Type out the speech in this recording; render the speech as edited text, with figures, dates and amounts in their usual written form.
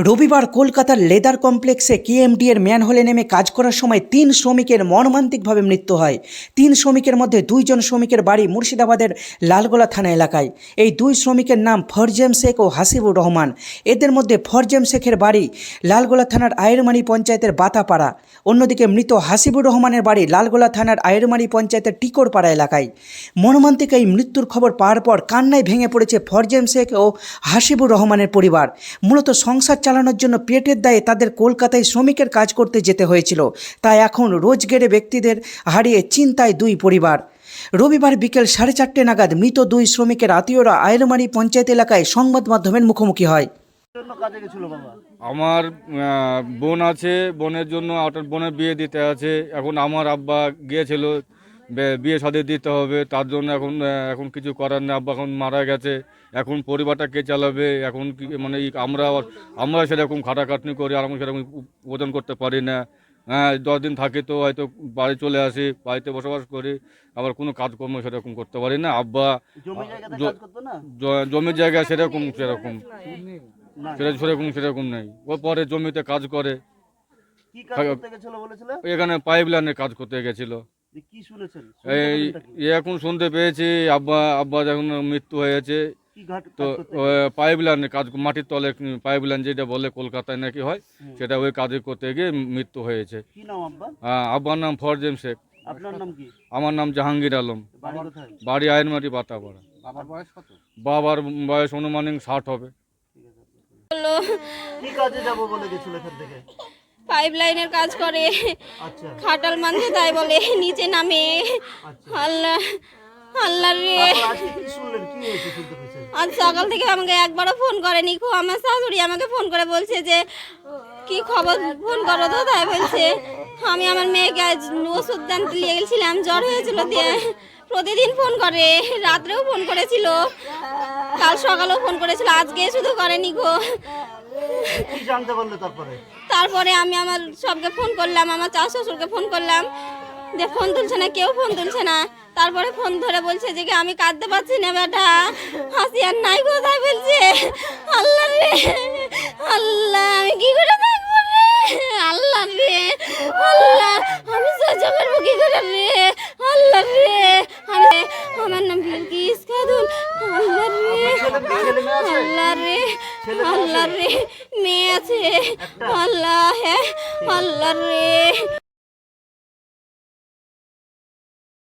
রবিবার কলকাতার লেদার কমপ্লেক্সে কেএমডি এর ম্যানহোলে নেমে কাজ করার সময় ৩ শ্রমিকের মর্মান্তিকভাবে মৃত্যু হয়। ৩ শ্রমিকের মধ্যে ২ জন শ্রমিকের বাড়ি মুর্শিদাবাদের লালগোলা থানা এলাকায়। এই ২ শ্রমিকের নাম ফরজেম শেখ ও হাসিবুর রহমান। এদের মধ্যে ফরজেম শেখের বাড়ি লালগোলা থানার আয়েরমারি পঞ্চায়েতের বাতাপাড়া, অন্যদিকে মৃত হাসিবুর রহমানের বাড়ি লালগোলা থানার আয়েরমারি পঞ্চায়েতের টিকরপাড়া এলাকায়। মর্মান্তিক এই মৃত্যুর খবর পাওয়ার পর কান্নায় ভেঙে পড়েছে ফরজেম শেখ ও হাসিবুর রহমানের পরিবার। মূলত সংসার চালানোর জন্য পেটের দায়ে তাদের কলকাতায় শ্রমিকের কাজ করতে যেতে হয়েছিল। তাই এখন রোজগেরে ব্যক্তিদের হারিয়ে চিন্তায় দুই পরিবার। রবিবার বিকেল 4:30 নাগাদ মৃত 2 শ্রমিকের আত্মীয়রা আয়েরমারি পঞ্চায়েত এলাকায় সংবাদ মাধ্যমের মুখোমুখি হয়। আমার বোন আছে, বোনের জন্য বোনের বিয়ে দিতে আছে। এখন আমার আব্বা গিয়েছিল, বিয়ে শাদী দিতে হবে, তার জন্য এখন কিছু করার নেই। আব্বা এখন মারা গেছে, এখন পরিবারটা কে চালাবে? এখন মানে আমরা সেরকম খাটাখাটনি করি, আর আমরা সেরকম ওজন করতে পারি না। হ্যাঁ, 10 দিন থাকি তো হয়তো বাড়ি চলে আসি, বাড়িতে বসবাস করি, আবার কোনো কাজকর্ম সেরকম করতে পারি না। আব্বা জমির জায়গা সেরকম নেই। ও পরে জমিতে কাজ করে, এখানে পাইপ লাইনের কাজ করতে গেছিল। এখন শুনতে পেয়েছি আব্বা যখন মৃত্যু হয়েছে, তো পাইপ লাইনের কাজ, মাটির তলে পাইপ লাইন যেটা বলে কলকাতায় নাকি হয়, সেটা ওই কাজ করতে গিয়ে মৃত্যু হয়েছে। আব্বার নাম ফরজেম শেখ। আমার নাম জাহাঙ্গীর আলম, বাড়ি আইনমারি বাতাপাড়া। বাবার বয়স অনুমানিক 60 হবে। পাইপ লাইনের কাজ করে, খাটাল মানতে তাই বলে নিচে নামে। আল্লাহ রে, আজ সকাল থেকে আমাকে একবারও ফোন করেনি। আমার শাশুড়ি আমাকে ফোন করে বলছে যে কি খবর, ফোন করো তো। তাই বলছে আমি আমার মেয়েকে আজ ওষুধ আনতে নিয়ে গেছিলাম, জ্বর হয়েছিল দিয়ে। প্রতিদিন ফোন করে, রাত্রেও ফোন করেছিল, কাল সকালেও ফোন করেছিল, আজকে শুধু করেনি গো। তারপরে আমি আমার সবকে ফোন করলাম, আমার চার শ্বশুরকে ফোন করলাম, যে ফোন তুলছে না, কেউ ফোন তুলছে না। তারপরে ফোন ধরে বলছে যে আমি কাঁদতে পারছি না বেটা, হাসি আর নাই কোথায় বলছে। আল্লাহ রে, আল্লাহ আমি কি করে থাকবো রে, আল্লাহ রে, আল্লাহ আমি সহ্য করবো কি করে রে, আল্লাহ রে। আমার নাম বিলকিস খাতুন। আল্লাহ রে, আল্লাহ রে, আল্লাহ রে, মেয়ে আছে। আল্লাহ, হ্যাঁ আল্লাহ রে।